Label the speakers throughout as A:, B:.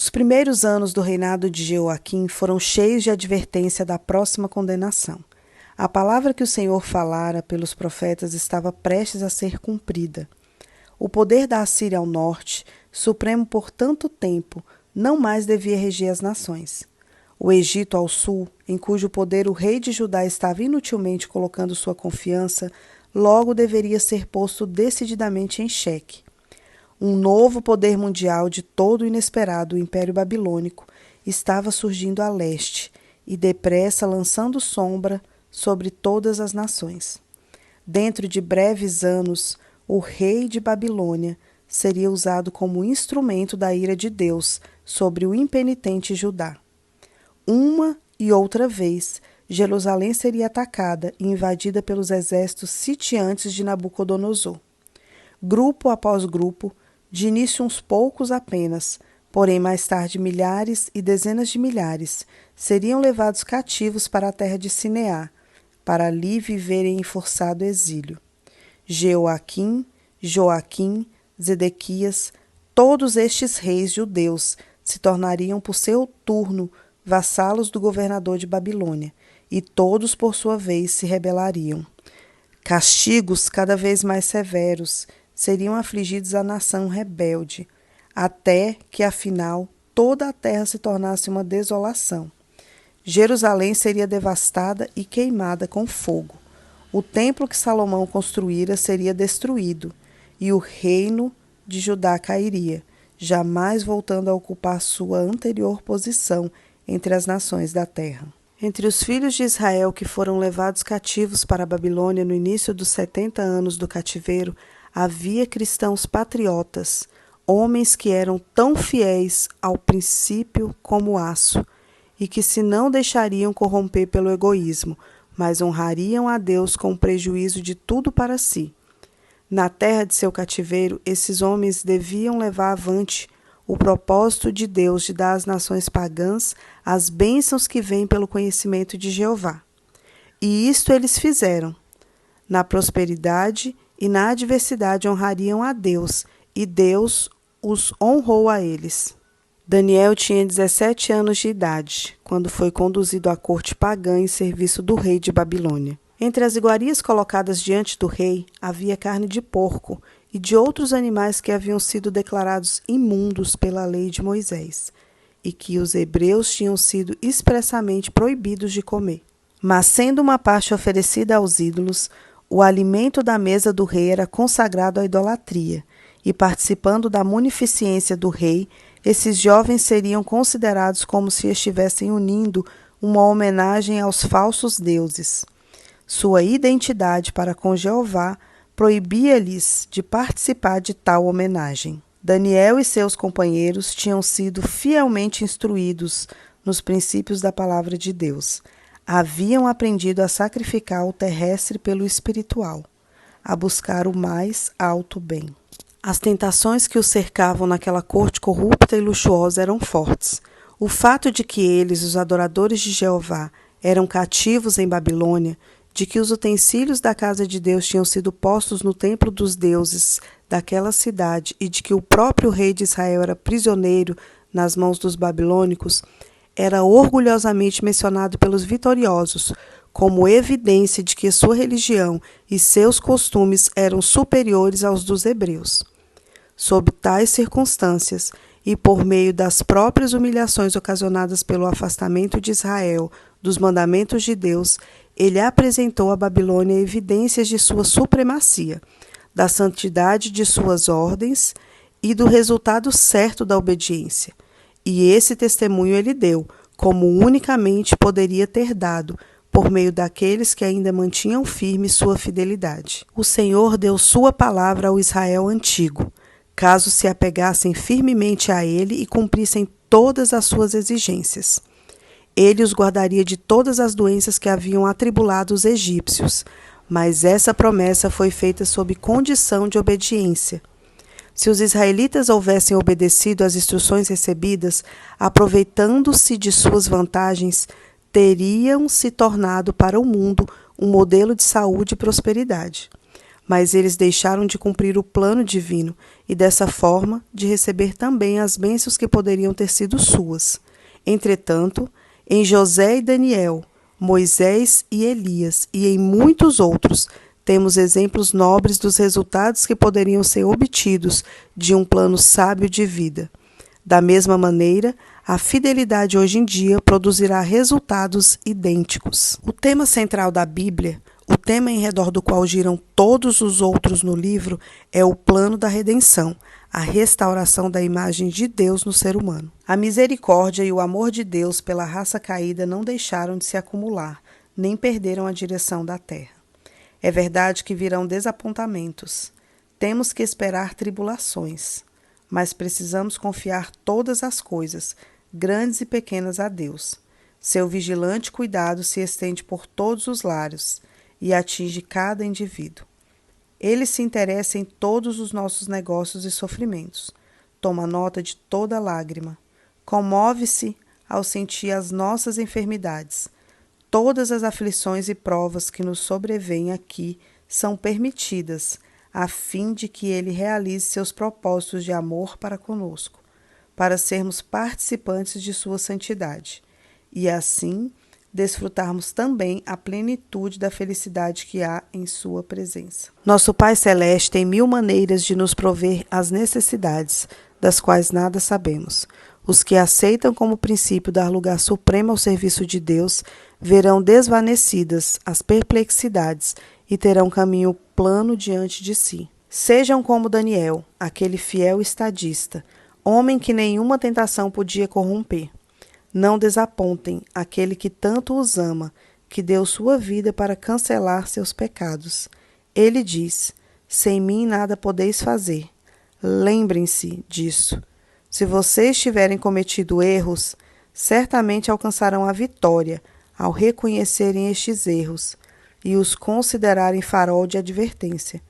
A: Os primeiros anos do reinado de Jeoaquim foram cheios de advertência da próxima condenação. A palavra que o Senhor falara pelos profetas estava prestes a ser cumprida. O poder da Assíria ao norte, supremo por tanto tempo, não mais devia reger as nações. O Egito ao sul, em cujo poder o rei de Judá estava inutilmente colocando sua confiança, logo deveria ser posto decididamente em xeque. Um novo poder mundial de todo inesperado, o Império Babilônico, estava surgindo a leste e depressa lançando sombra sobre todas as nações. Dentro de breves anos, o rei de Babilônia seria usado como instrumento da ira de Deus sobre o impenitente Judá. Uma e outra vez, Jerusalém seria atacada e invadida pelos exércitos sitiantes de Nabucodonosor. Grupo após grupo, de início uns poucos apenas, porém mais tarde milhares e dezenas de milhares, seriam levados cativos para a terra de Sinear, para ali viverem em forçado exílio. Jeoaquim, Joaquim, Zedequias, todos estes reis judeus se tornariam por seu turno vassalos do governador de Babilônia, e todos por sua vez se rebelariam. Castigos cada vez mais severos seriam afligidos à nação rebelde, até que, afinal, toda a terra se tornasse uma desolação. Jerusalém seria devastada e queimada com fogo. O templo que Salomão construíra seria destruído, e o reino de Judá cairia, jamais voltando a ocupar sua anterior posição entre as nações da terra. Entre os filhos de Israel que foram levados cativos para a Babilônia no início dos 70 anos do cativeiro, havia cristãos patriotas, homens que eram tão fiéis ao princípio como aço, e que se não deixariam corromper pelo egoísmo, mas honrariam a Deus com o prejuízo de tudo para si. Na terra de seu cativeiro, esses homens deviam levar avante o propósito de Deus de dar às nações pagãs as bênçãos que vêm pelo conhecimento de Jeová. E isto eles fizeram. Na prosperidade e na adversidade honrariam a Deus, e Deus os honrou a eles. Daniel tinha 17 anos de idade, quando foi conduzido à corte pagã em serviço do rei de Babilônia. Entre as iguarias colocadas diante do rei, havia carne de porco e de outros animais que haviam sido declarados imundos pela lei de Moisés, e que os hebreus tinham sido expressamente proibidos de comer. Mas, sendo uma parte oferecida aos ídolos, o alimento da mesa do rei era consagrado à idolatria, e participando da munificência do rei, esses jovens seriam considerados como se estivessem unindo uma homenagem aos falsos deuses. Sua identidade para com Jeová proibia-lhes de participar de tal homenagem. Daniel e seus companheiros tinham sido fielmente instruídos nos princípios da palavra de Deus. Haviam aprendido a sacrificar o terrestre pelo espiritual, a buscar o mais alto bem. As tentações que os cercavam naquela corte corrupta e luxuosa eram fortes. O fato de que eles, os adoradores de Jeová, eram cativos em Babilônia, de que os utensílios da casa de Deus tinham sido postos no templo dos deuses daquela cidade e de que o próprio rei de Israel era prisioneiro nas mãos dos babilônicos, era orgulhosamente mencionado pelos vitoriosos como evidência de que sua religião e seus costumes eram superiores aos dos hebreus. Sob tais circunstâncias, e por meio das próprias humilhações ocasionadas pelo afastamento de Israel dos mandamentos de Deus, ele apresentou à Babilônia evidências de sua supremacia, da santidade de suas ordens e do resultado certo da obediência. E esse testemunho ele deu, como unicamente poderia ter dado, por meio daqueles que ainda mantinham firme sua fidelidade. O Senhor deu sua palavra ao Israel antigo, caso se apegassem firmemente a ele e cumprissem todas as suas exigências. Ele os guardaria de todas as doenças que haviam atribulado os egípcios, mas essa promessa foi feita sob condição de obediência. Se os israelitas houvessem obedecido às instruções recebidas, aproveitando-se de suas vantagens, teriam se tornado para o mundo um modelo de saúde e prosperidade. Mas eles deixaram de cumprir o plano divino e dessa forma de receber também as bênçãos que poderiam ter sido suas. Entretanto, em José e Daniel, Moisés e Elias e em muitos outros, temos exemplos nobres dos resultados que poderiam ser obtidos de um plano sábio de vida. Da mesma maneira, a fidelidade hoje em dia produzirá resultados idênticos. O tema central da Bíblia, o tema em redor do qual giram todos os outros no livro, é o plano da redenção, a restauração da imagem de Deus no ser humano. A misericórdia e o amor de Deus pela raça caída não deixaram de se acumular, nem perderam a direção da terra. É verdade que virão desapontamentos. Temos que esperar tribulações, mas precisamos confiar todas as coisas, grandes e pequenas, a Deus. Seu vigilante cuidado se estende por todos os lares e atinge cada indivíduo. Ele se interessa em todos os nossos negócios e sofrimentos. Toma nota de toda lágrima. Comove-se ao sentir as nossas enfermidades. Todas as aflições e provas que nos sobrevêm aqui são permitidas, a fim de que Ele realize seus propósitos de amor para conosco, para sermos participantes de sua santidade, e assim desfrutarmos também a plenitude da felicidade que há em sua presença. Nosso Pai Celeste tem 1000 maneiras de nos prover as necessidades, das quais nada sabemos. Os que aceitam como princípio dar lugar supremo ao serviço de Deus verão desvanecidas as perplexidades e terão caminho plano diante de si. Sejam como Daniel, aquele fiel estadista, homem que nenhuma tentação podia corromper. Não desapontem aquele que tanto os ama, que deu sua vida para cancelar seus pecados. Ele diz: sem mim nada podeis fazer. Lembrem-se disso. Se vocês tiverem cometido erros, certamente alcançarão a vitória ao reconhecerem estes erros e os considerarem farol de advertência.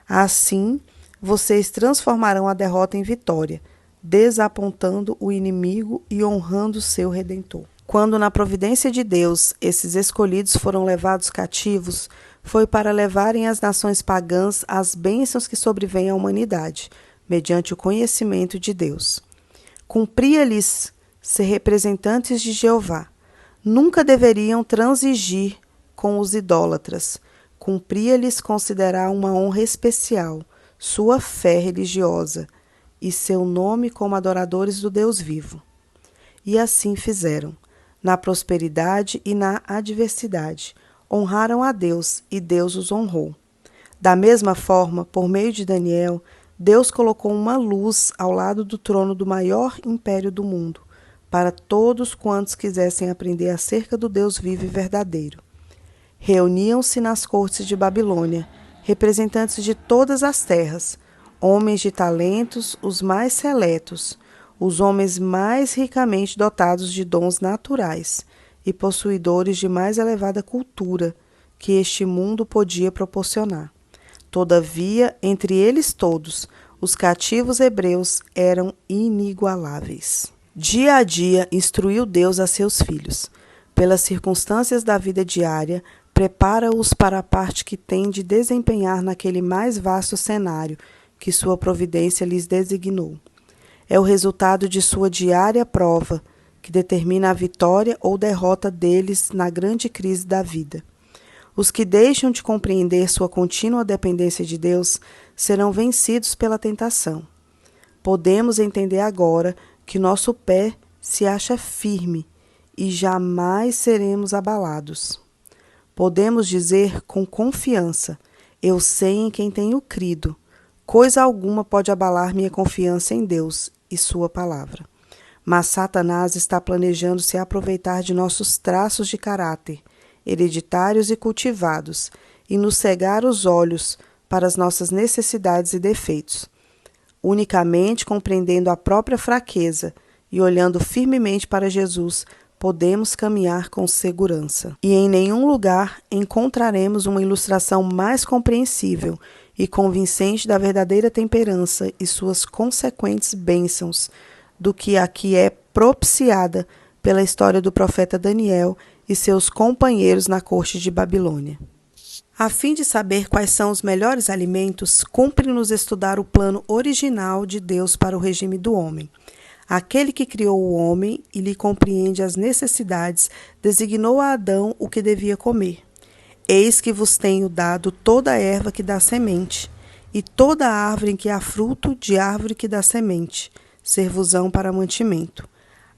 A: Assim, vocês transformarão a derrota em vitória, desapontando o inimigo e honrando seu Redentor. Quando, na providência de Deus, esses escolhidos foram levados cativos, foi para levarem às nações pagãs as bênçãos que sobrevêm à humanidade, mediante o conhecimento de Deus. Cumpria-lhes ser representantes de Jeová. Nunca deveriam transigir com os idólatras. Cumpria-lhes considerar uma honra especial, sua fé religiosa e seu nome como adoradores do Deus vivo. E assim fizeram. Na prosperidade e na adversidade, honraram a Deus e Deus os honrou. Da mesma forma, por meio de Daniel, Deus colocou uma luz ao lado do trono do maior império do mundo, para todos quantos quisessem aprender acerca do Deus vivo e verdadeiro. Reuniam-se nas cortes de Babilônia, representantes de todas as terras, homens de talentos, os mais seletos, os homens mais ricamente dotados de dons naturais e possuidores de mais elevada cultura que este mundo podia proporcionar. Todavia, entre eles todos, os cativos hebreus eram inigualáveis. Dia a dia instruiu Deus a seus filhos. Pelas circunstâncias da vida diária, prepara-os para a parte que tem de desempenhar naquele mais vasto cenário que sua providência lhes designou. É o resultado de sua diária prova que determina a vitória ou derrota deles na grande crise da vida. Os que deixam de compreender sua contínua dependência de Deus serão vencidos pela tentação. Podemos entender agora que nosso pé se acha firme e jamais seremos abalados. Podemos dizer com confiança: eu sei em quem tenho crido. Coisa alguma pode abalar minha confiança em Deus e sua palavra. Mas Satanás está planejando se aproveitar de nossos traços de caráter, hereditários e cultivados, e nos cegar os olhos para as nossas necessidades e defeitos. Unicamente compreendendo a própria fraqueza e olhando firmemente para Jesus, podemos caminhar com segurança. E em nenhum lugar encontraremos uma ilustração mais compreensível e convincente da verdadeira temperança e suas consequentes bênçãos do que a que é propiciada pela história do profeta Daniel e seus companheiros na corte de Babilônia. A fim de saber quais são os melhores alimentos, cumpre-nos estudar o plano original de Deus para o regime do homem. Aquele que criou o homem e lhe compreende as necessidades, designou a Adão o que devia comer. Eis que vos tenho dado toda a erva que dá semente, e toda a árvore em que há fruto de árvore que dá semente, ser-vos-ão para mantimento.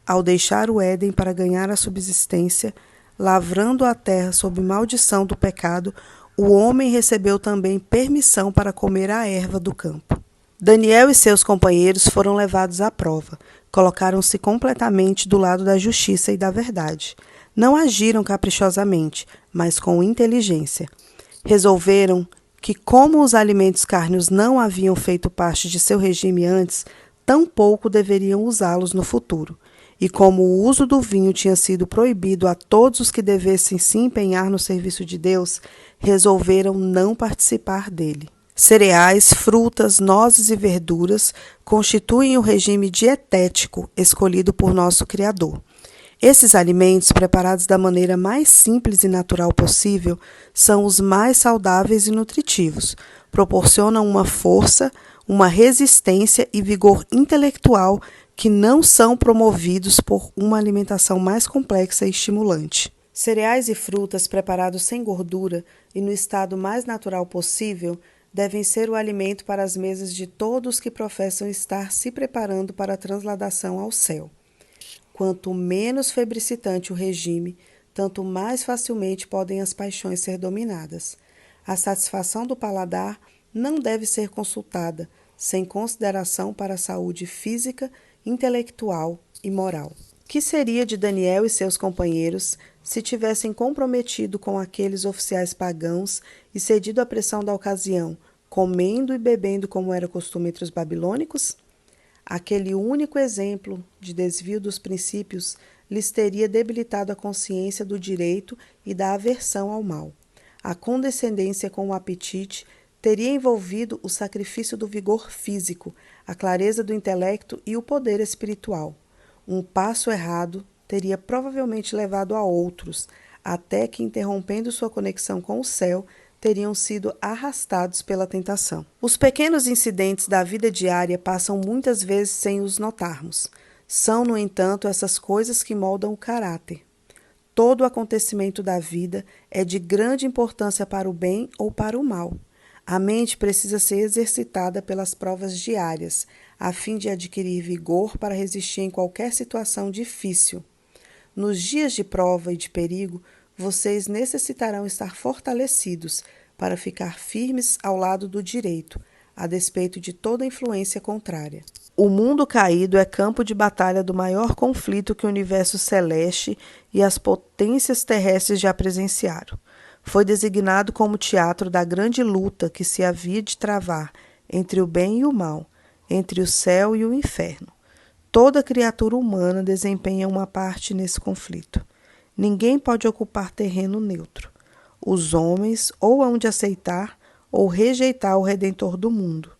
A: Ao deixar o Éden para ganhar a subsistência, lavrando a terra sob maldição do pecado, o homem recebeu também permissão para comer a erva do campo. Daniel e seus companheiros foram levados à prova. Colocaram-se completamente do lado da justiça e da verdade. Não agiram caprichosamente, mas com inteligência. Resolveram que, como os alimentos cárneos não haviam feito parte de seu regime antes, tampouco deveriam usá-los no futuro. E como o uso do vinho tinha sido proibido a todos os que devessem se empenhar no serviço de Deus, resolveram não participar dele. Cereais, frutas, nozes e verduras constituem o regime dietético escolhido por nosso Criador. Esses alimentos, preparados da maneira mais simples e natural possível, são os mais saudáveis e nutritivos. Proporcionam uma força, uma resistência e vigor intelectual que não são promovidos por uma alimentação mais complexa e estimulante. Cereais e frutas preparados sem gordura e no estado mais natural possível devem ser o alimento para as mesas de todos que professam estar se preparando para a transladação ao céu. Quanto menos febricitante o regime, tanto mais facilmente podem as paixões ser dominadas. A satisfação do paladar não deve ser consultada, sem consideração para a saúde física, intelectual e moral. Que seria de Daniel e seus companheiros se tivessem comprometido com aqueles oficiais pagãos e cedido à pressão da ocasião, comendo e bebendo como era costume entre os babilônicos? Aquele único exemplo de desvio dos princípios lhes teria debilitado a consciência do direito e da aversão ao mal. A condescendência com o apetite teria envolvido o sacrifício do vigor físico, a clareza do intelecto e o poder espiritual. Um passo errado teria provavelmente levado a outros, até que, interrompendo sua conexão com o céu, teriam sido arrastados pela tentação. Os pequenos incidentes da vida diária passam muitas vezes sem os notarmos. São, no entanto, essas coisas que moldam o caráter. Todo acontecimento da vida é de grande importância para o bem ou para o mal. A mente precisa ser exercitada pelas provas diárias, a fim de adquirir vigor para resistir em qualquer situação difícil. Nos dias de prova e de perigo, vocês necessitarão estar fortalecidos para ficar firmes ao lado do direito, a despeito de toda influência contrária. O mundo caído é campo de batalha do maior conflito que o universo celeste e as potências terrestres já presenciaram. Foi designado como teatro da grande luta que se havia de travar entre o bem e o mal, entre o céu e o inferno. Toda criatura humana desempenha uma parte nesse conflito. Ninguém pode ocupar terreno neutro. Os homens ou hão de aceitar ou rejeitar o Redentor do mundo.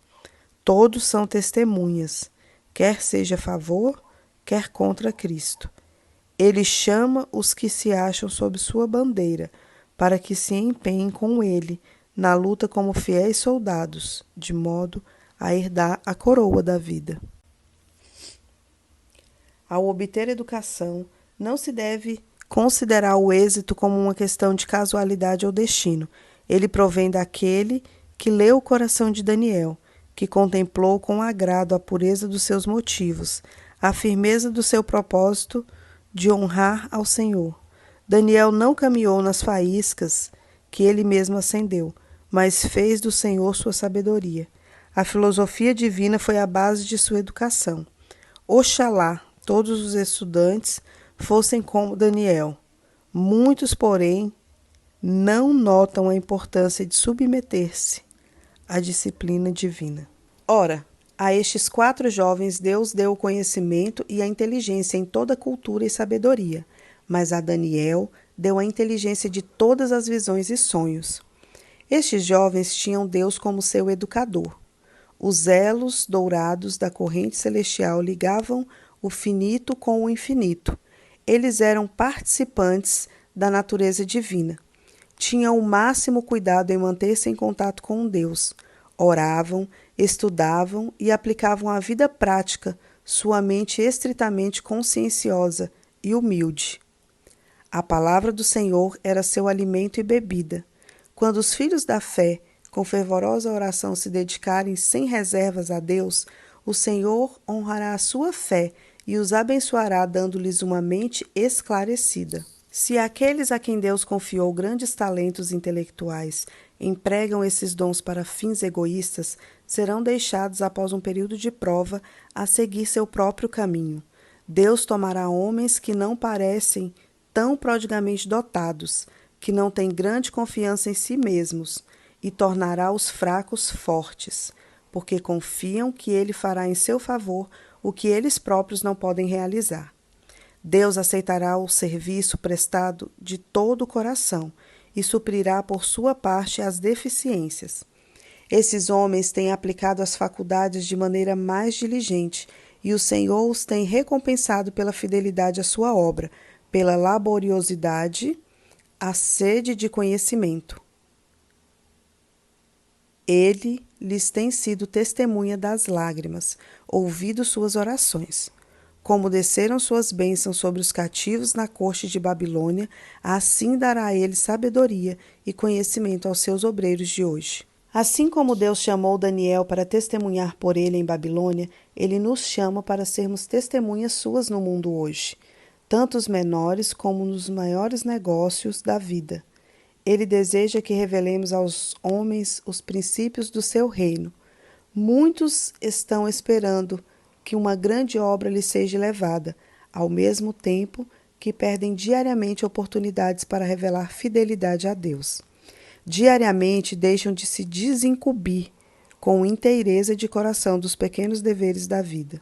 A: Todos são testemunhas, quer seja a favor, quer contra Cristo. Ele chama os que se acham sob sua bandeira, para que se empenhem com ele na luta como fiéis soldados, de modo a herdar a coroa da vida. Ao obter educação, não se deve considerar o êxito como uma questão de casualidade ou destino. Ele provém daquele que leu o coração de Daniel, que contemplou com agrado a pureza dos seus motivos, a firmeza do seu propósito de honrar ao Senhor. Daniel não caminhou nas faíscas que ele mesmo acendeu, mas fez do Senhor sua sabedoria. A filosofia divina foi a base de sua educação. Oxalá todos os estudantes fossem como Daniel. Muitos, porém, não notam a importância de submeter-se à disciplina divina. Ora, a estes 4 jovens Deus deu o conhecimento e a inteligência em toda cultura e sabedoria, mas a Daniel deu a inteligência de todas as visões e sonhos. Estes jovens tinham Deus como seu educador. Os elos dourados da corrente celestial ligavam o finito com o infinito. Eles eram participantes da natureza divina. Tinham o máximo cuidado em manter-se em contato com Deus. Oravam, estudavam e aplicavam à vida prática sua mente estritamente conscienciosa e humilde. A palavra do Senhor era seu alimento e bebida. Quando os filhos da fé, com fervorosa oração, se dedicarem sem reservas a Deus, o Senhor honrará a sua fé e os abençoará, dando-lhes uma mente esclarecida. Se aqueles a quem Deus confiou grandes talentos intelectuais empregam esses dons para fins egoístas, serão deixados, após um período de prova, a seguir seu próprio caminho. Deus tomará homens que não parecem tão prodigamente dotados, que não têm grande confiança em si mesmos, e tornará os fracos fortes, porque confiam que Ele fará em seu favor o que eles próprios não podem realizar. Deus aceitará o serviço prestado de todo o coração e suprirá por sua parte as deficiências. Esses homens têm aplicado as faculdades de maneira mais diligente, e o Senhor os tem recompensado pela fidelidade à sua obra, pela laboriosidade, a sede de conhecimento. Ele lhes tem sido testemunha das lágrimas, ouvido suas orações. Como desceram suas bênçãos sobre os cativos na corte de Babilônia, assim dará a ele sabedoria e conhecimento aos seus obreiros de hoje. Assim como Deus chamou Daniel para testemunhar por ele em Babilônia, ele nos chama para sermos testemunhas suas no mundo hoje, tanto os menores como nos maiores negócios da vida. Ele deseja que revelemos aos homens os princípios do seu reino. Muitos estão esperando que uma grande obra lhes seja levada, ao mesmo tempo que perdem diariamente oportunidades para revelar fidelidade a Deus. Diariamente deixam de se desincumbir com inteireza de coração dos pequenos deveres da vida.